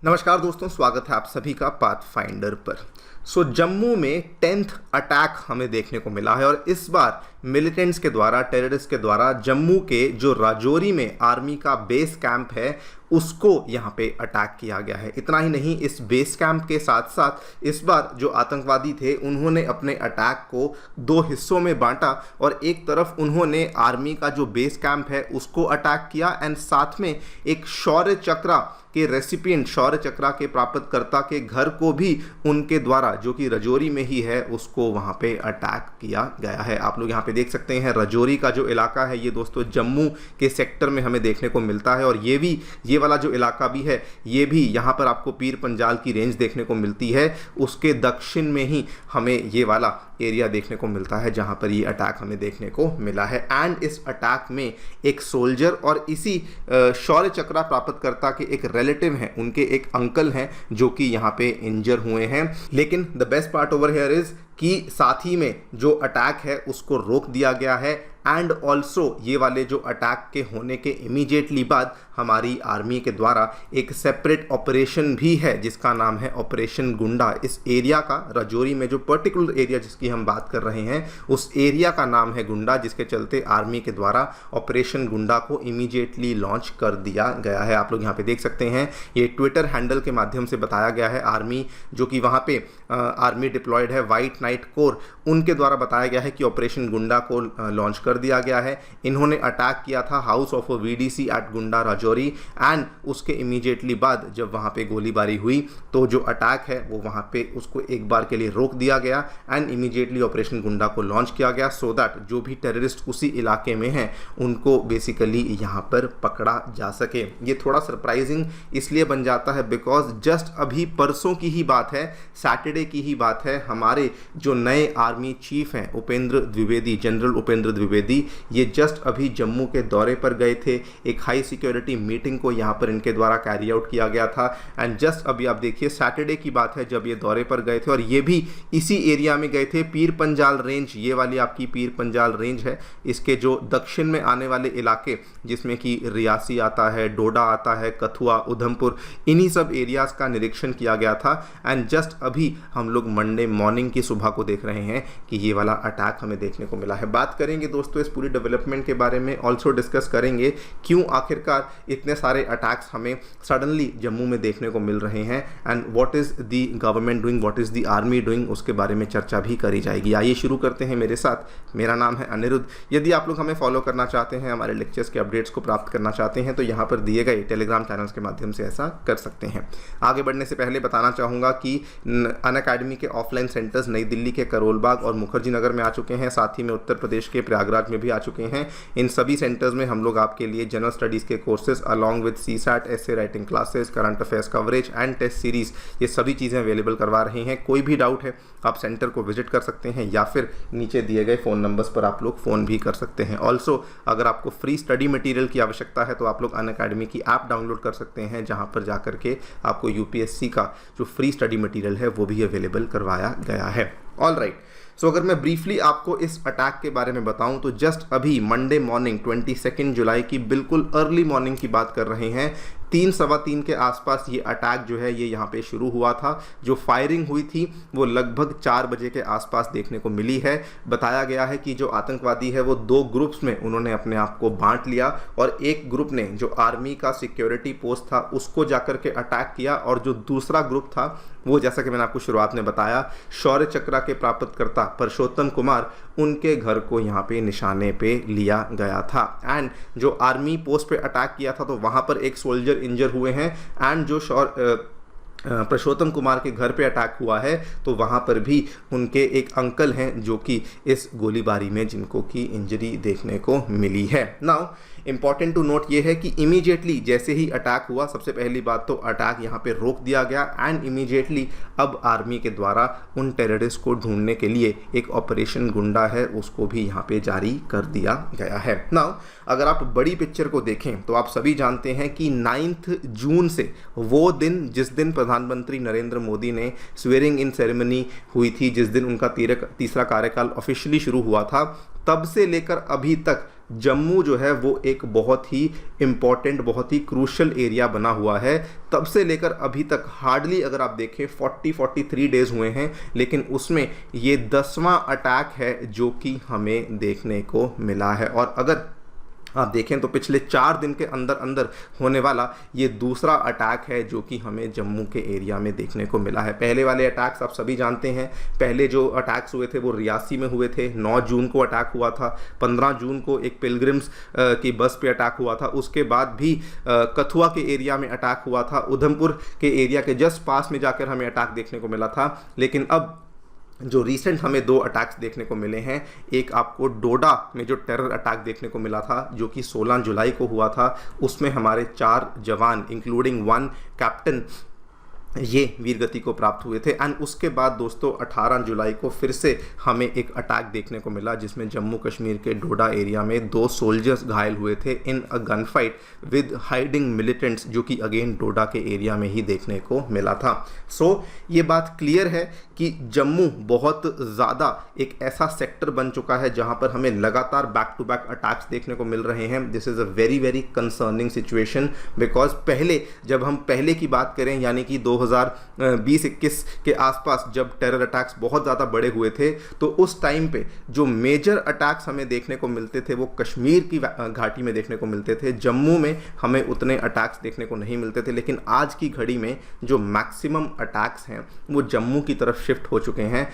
नमस्कार दोस्तों, स्वागत है आप सभी का पाथफाइंडर पर। जम्मू में 10th अटैक हमें देखने को मिला है और इस बार मिलिटेंट्स के द्वारा, टेररिस्ट के द्वारा जम्मू के जो राजौरी में आर्मी का बेस कैंप है उसको यहाँ पे अटैक किया गया है। इतना ही नहीं, इस बेस कैंप के साथ साथ इस बार जो आतंकवादी थे उन्होंने अपने अटैक को दो हिस्सों में बांटा और एक तरफ उन्होंने आर्मी का जो बेस कैंप है उसको अटैक किया एंड साथ में एक शौर्य चक्र के रेसिपिएंट, शौर्य चक्र के प्राप्तकर्ता के घर को भी उनके द्वारा, जो कि राजौरी में ही है, उसको वहाँ पे अटैक किया गया है। आप लोग यहाँ पे देख सकते हैं राजौरी का जो इलाका है ये दोस्तों जम्मू के सेक्टर में हमें देखने को मिलता है और ये वाला जो इलाका भी है ये भी यहाँ पर आपको पीर पंजाल की रेंज देखने को मिलती है। उसके दक्षिण में ही हमें ये वाला एरिया देखने को मिलता है जहाँ पर ये अटैक हमें देखने को मिला है। एंड इस अटैक में एक सोल्जर और इसी शौर्य चक्र प्राप्तकर्ता के एक रिलेटिव हैं, उनके एक अंकल हैं जो कि यहाँ पे इंजर हुए हैं। लेकिन the best part over here is कि साथ ही में जो अटैक है उसको रोक दिया गया है एंड ऑल्सो ये वाले जो अटैक के होने के इमीडिएटली बाद हमारी आर्मी के द्वारा एक सेपरेट ऑपरेशन भी है जिसका नाम है ऑपरेशन गुंडा। इस एरिया का, राजौरी में जो पर्टिकुलर एरिया जिसकी हम बात कर रहे हैं उस एरिया का नाम है गुंडा, जिसके चलते आर्मी के द्वारा ऑपरेशन गुंडा को इमीडिएटली लॉन्च कर दिया गया है। आप लोग यहाँ पे देख सकते हैं ये ट्विटर हैंडल के माध्यम से बताया गया है। आर्मी जो कि वहाँ पे आर्मी डिप्लॉयड है, वाइट नाइट कोर, उनके द्वारा बताया गया है कि ऑपरेशन गुंडा को लॉन्च कर दिया गया है। इन्होंने अटैक किया था हाउस ऑफ वीडीसी एट गुंडा राजौरी एंड उसके इमीडिएटली बाद जब वहाँ पे गोलीबारी हुई तो जो अटैक है वो वहाँ पे उसको एक बार के लिए रोक दिया गया एंड इमीडिएटली ऑपरेशन गुंडा को लॉन्च किया गया सो दैट जो भी टेररिस्ट उसी इलाके में हैं उनको बेसिकली यहाँ पर पकड़ा जा सके। ये थोड़ा सरप्राइजिंग इसलिए बन जाता है बिकॉज जस्ट अभी परसों की ही बात है, सैटरडे की ही बात है, हमारे जो नए आर्मी चीफ हैं उपेंद्र द्विवेदी, जनरल उपेंद्र द्विवेदी, ये जस्ट अभी जम्मू के दौरे पर गए थे। एक हाई सिक्योरिटी मीटिंग को यहाँ पर इनके द्वारा कैरी आउट किया गया था एंड जस्ट अभी आप देखिए सैटरडे की बात है जब ये दौरे पर गए थे और ये भी इसी एरिया में गए थे। पीर पंजाल रेंज, ये वाली आपकी पीर पंजाल रेंज है, इसके जो दक्षिण में आने वाले इलाके जिसमें कि रियासी आता है, डोडा आता है, कथुआ, उधमपुर, इन्हीं सब एरियाज का निरीक्षण किया गया था एंड जस्ट अभी हम लोग मंडे मॉर्निंग की सुबह को देख रहे हैं कि ये वाला अटैक हमें देखने को मिला है। बात करेंगे दोस्तों इस पूरी डेवलपमेंट के बारे में, ऑल्सो डिस्कस करेंगे क्यों आखिरकार इतने सारे अटैक्स हमें सडनली जम्मू में देखने को मिल रहे हैं and what is the government doing, what is the army doing, उसके बारे में चर्चा भी करी जाएगी। आइए शुरू करते हैं मेरे साथ। मेरा नाम है अनिरुद्ध। यदि आप लोग हमें फॉलो करना चाहते हैं, हमारे लेक्चर्स के अपडेट्स को प्राप्त करना चाहते हैं तो यहाँ पर दिए गए टेलीग्राम चैनल्स के माध्यम से ऐसा कर सकते हैं। आगे बढ़ने से पहले बताना चाहूँगा कि अनअकैडमी के ऑफलाइन सेंटर्स नई दिल्ली के करोल बाग और मुखर्जी नगर में आ चुके हैं, साथ ही में उत्तर प्रदेश के प्रयागराज में भी आ चुके हैं। इन सभी सेंटर्स में हम लोग आपके लिए जनरल स्टडीज़ के courses along with CSAT, essay writing classes, current affairs coverage and test series, ये सभी चीज़ें अवेलेबल करवा रहे हैं। कोई भी डाउट है आप सेंटर को विजिट कर सकते हैं या फिर नीचे दिए गए फ़ोन नंबर्स पर आप लोग फ़ोन भी कर सकते हैं। ऑल्सो अगर आपको फ्री स्टडी मटेरियल की आवश्यकता है तो आप लोग अनअकैडमी की ऐप डाउनलोड कर सकते हैं जहाँ पर जा करके आपको यूपीएससी का जो फ्री स्टडी मटेरियल है वो भी अवेलेबल करवाया गया है। ऑल राइट, सो अगर मैं ब्रीफली आपको इस अटैक के बारे में बताऊं तो जस्ट अभी मंडे मॉर्निंग 22 जुलाई की बिल्कुल अर्ली मॉर्निंग की बात कर रहे हैं। 3-3:15 के आसपास ये अटैक जो है ये यहाँ पे शुरू हुआ था। जो फायरिंग हुई थी वो लगभग 4 बजे के आसपास देखने को मिली है। बताया गया है कि जो आतंकवादी है वो 2 ग्रुप्स में उन्होंने अपने आप को बांट लिया और एक ग्रुप ने जो आर्मी का सिक्योरिटी पोस्ट था उसको जाकर के अटैक किया और जो दूसरा ग्रुप था वो, जैसा कि मैंने आपको शुरुआत में बताया, शौर्य चक्र के प्राप्तकर्ता परशोत्तम कुमार, उनके घर को यहाँ पे निशाने पे लिया गया था। एंड जो आर्मी पोस्ट पे अटैक किया था तो वहाँ पर एक सोल्जर इंजर हुए हैं एंड जो परशोत्तम कुमार के घर पे अटैक हुआ है तो वहाँ पर भी उनके एक अंकल हैं जो कि इस गोलीबारी में जिनको की इंजरी देखने को मिली है। नाउ इंपॉर्टेंट टू नोट ये है कि इमीडिएटली जैसे ही अटैक हुआ, सबसे पहली बात तो अटैक यहाँ पे रोक दिया गया एंड इमीडिएटली अब आर्मी के द्वारा उन टेररिस्ट को ढूंढने के लिए एक ऑपरेशन गुंडा है उसको भी यहाँ पे जारी कर दिया गया है। नाउ अगर आप बड़ी पिक्चर को देखें तो आप सभी जानते हैं कि 9 जून से वो दिन जिस दिन प्रधानमंत्री नरेंद्र मोदी ने स्वेरिंग इन सेरेमनी हुई थी, जिस दिन उनका तीसरा कार्यकाल ऑफिशियली शुरू हुआ था, तब से लेकर अभी तक जम्मू जो है वो एक बहुत ही इम्पॉर्टेंट, बहुत ही क्रूशल एरिया बना हुआ है। तब से लेकर अभी तक हार्डली अगर आप देखें 43 डेज़ हुए हैं, लेकिन उसमें ये 10वां अटैक है जो कि हमें देखने को मिला है। और अगर आप देखें तो पिछले 4 दिन के अंदर अंदर होने वाला ये दूसरा अटैक है जो कि हमें जम्मू के एरिया में देखने को मिला है। पहले वाले अटैक्स आप सभी जानते हैं, पहले जो अटैक्स हुए थे वो रियासी में हुए थे। 9 जून को अटैक हुआ था, 15 जून को एक पिलग्रिम्स की बस पे अटैक हुआ था। उसके बाद भी कथुआ के एरिया में अटैक हुआ था, उधमपुर के एरिया के जस्ट पास में जाकर हमें अटैक देखने को मिला था। लेकिन अब जो रिसेंट हमें 2 अटैक्स देखने को मिले हैं, एक आपको डोडा में जो टेरर अटैक देखने को मिला था जो कि 16 जुलाई को हुआ था, उसमें हमारे 4 जवान इंक्लूडिंग 1 कैप्टन ये वीरगति को प्राप्त हुए थे। एंड उसके बाद दोस्तों 18 जुलाई को फिर से हमें एक अटैक देखने को मिला जिसमें जम्मू कश्मीर के डोडा एरिया में 2 सोल्जर्स घायल हुए थे in a gun fight with hiding militants, जो कि अगेन डोडा के एरिया में ही देखने को मिला था। सो ये बात क्लियर है कि जम्मू बहुत ज़्यादा एक ऐसा सेक्टर बन चुका है जहां पर हमें लगातार बैक टू बैक अटैक्स देखने को मिल रहे हैं। This is a very very concerning situation, because पहले जब हम पहले की बात करें यानी कि 2020-21 के आसपास जब टेरर अटैक्स बहुत ज़्यादा बड़े हुए थे, तो उस टाइम पे जो मेजर अटैक्स हमें देखने को मिलते थे वो कश्मीर की घाटी में देखने को मिलते थे। जम्मू में हमें उतने अटैक्स देखने को नहीं मिलते थे, लेकिन आज की घड़ी में जो मैक्सिमम अटैक्स हैं वो जम्मू की तरफ शिफ्ट हो चुके हैं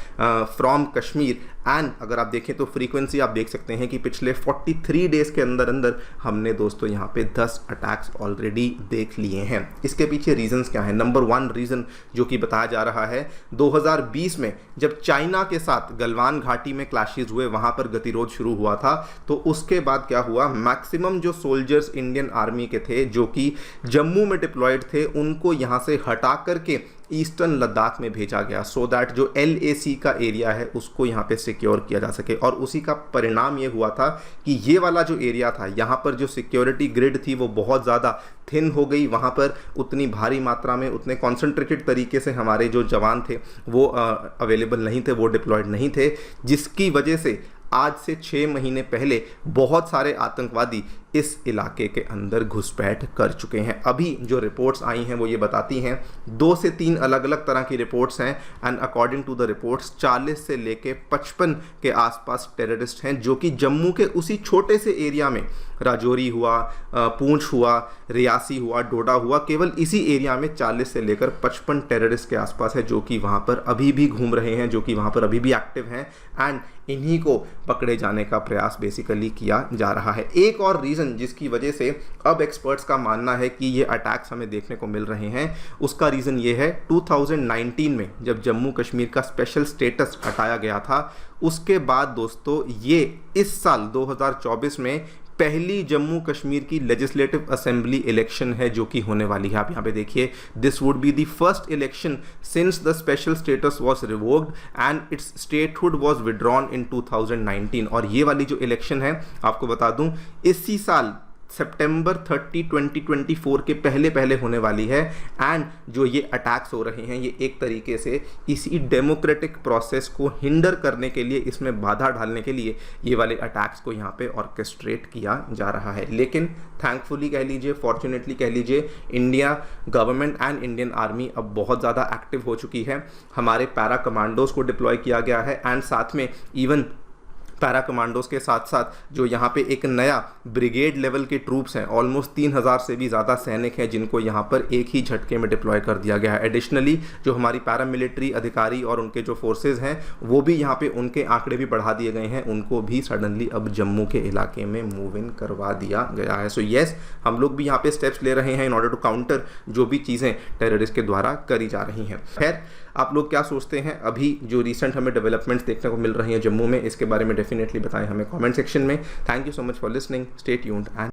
फ्रॉम कश्मीर। एंड अगर आप देखें तो फ्रीक्वेंसी आप देख सकते हैं कि पिछले 43 डेज़ के अंदर अंदर हमने दोस्तों यहाँ पे 10 अटैक्स ऑलरेडी देख लिए हैं। इसके पीछे रीजंस क्या है? नंबर 1 रीज़न जो कि बताया जा रहा है, 2020 में जब चाइना के साथ गलवान घाटी में क्लैशेस हुए, वहाँ पर गतिरोध शुरू हुआ था, तो उसके बाद क्या हुआ, मैक्सिमम जो सोल्जर्स इंडियन आर्मी के थे जो कि जम्मू में डिप्लॉयड थे, उनको यहाँ से हटा करके ईस्टर्न लद्दाख में भेजा गया सो दैट जो LAC का एरिया है उसको यहाँ पे सिक्योर किया जा सके। और उसी का परिणाम ये हुआ था कि ये वाला जो एरिया था, यहाँ पर जो सिक्योरिटी ग्रिड थी वो बहुत ज़्यादा थिन हो गई। वहाँ पर उतनी भारी मात्रा में, उतने कॉन्सेंट्रेटेड तरीके से हमारे जो जवान थे वो अवेलेबल नहीं थे, वो डिप्लॉयड नहीं थे, जिसकी वजह से आज से 6 महीने पहले बहुत सारे आतंकवादी इस इलाके के अंदर घुसपैठ कर चुके हैं। अभी जो रिपोर्ट्स आई हैं वो ये बताती हैं, 2 से 3 अलग अलग तरह की रिपोर्ट्स हैं, and according to the reports 40 से लेके 55 के आसपास टेररिस्ट हैं जो कि जम्मू के उसी छोटे से एरिया में, राजौरी हुआ, पूंछ हुआ, रियासी हुआ, डोडा हुआ, केवल इसी एरिया में 40 से लेकर 55 टेररिस्ट के आसपास है जो कि वहाँ पर अभी भी घूम रहे हैं, जो कि वहाँ पर अभी भी एक्टिव हैं। एंड इन्हीं को पकड़े जाने का प्रयास बेसिकली किया जा रहा है। एक और रीज़न जिसकी वजह से अब एक्सपर्ट्स का मानना है कि ये अटैक्स हमें देखने को मिल रहे हैं, उसका रीज़न ये है, 2019 में जब जम्मू कश्मीर का स्पेशल स्टेटस हटाया गया था, उसके बाद दोस्तों ये इस साल 2024 में पहली जम्मू कश्मीर की लेजिस्लेटिव असेंबली इलेक्शन है जो कि होने वाली है। आप यहाँ पे देखिए, this would be the first election since the special status was revoked and it's statehood was withdrawn इन 2019। और ये वाली जो इलेक्शन है, आपको बता दूं, इसी साल सितंबर 30, 2024 के पहले होने वाली है। एंड जो ये अटैक्स हो रहे हैं, ये एक तरीके से इसी डेमोक्रेटिक प्रोसेस को हिंडर करने के लिए, इसमें बाधा डालने के लिए ये वाले अटैक्स को यहाँ पे ऑर्केस्ट्रेट किया जा रहा है। लेकिन थैंकफुली कह लीजिए, फॉर्चुनेटली कह लीजिए, India government and Indian army अब बहुत ज़्यादा एक्टिव हो चुकी है। हमारे पैरा कमांडोज़ को डिप्लॉय किया गया है, एंड साथ में इवन पैरा कमांडोज के साथ साथ जो यहाँ पे एक नया ब्रिगेड लेवल के ट्रूप्स हैं, ऑलमोस्ट 3000 से भी ज़्यादा सैनिक हैं जिनको यहाँ पर एक ही झटके में डिप्लॉय कर दिया गया है। एडिशनली जो हमारी पैरामिलिट्री अधिकारी और उनके जो फोर्सेज हैं वो भी यहाँ पे, उनके आंकड़े भी बढ़ा दिए गए हैं, उनको भी सडनली अब जम्मू के इलाके में मूव इन करवा दिया गया है। सो येस, हम लोग भी यहाँ पे स्टेप्स ले रहे हैं इन ऑर्डर टू काउंटर जो भी चीज़ें टेररिस्ट के द्वारा करी जा रही हैं। खैर, आप लोग क्या सोचते हैं अभी जो रिसेंट हमें डेवलपमेंट्स देखने को मिल रही हैं जम्मू में, इसके बारे में डेफिनेटली बताएं हमें कमेंट सेक्शन में। Thank you so much for listening, stay tuned and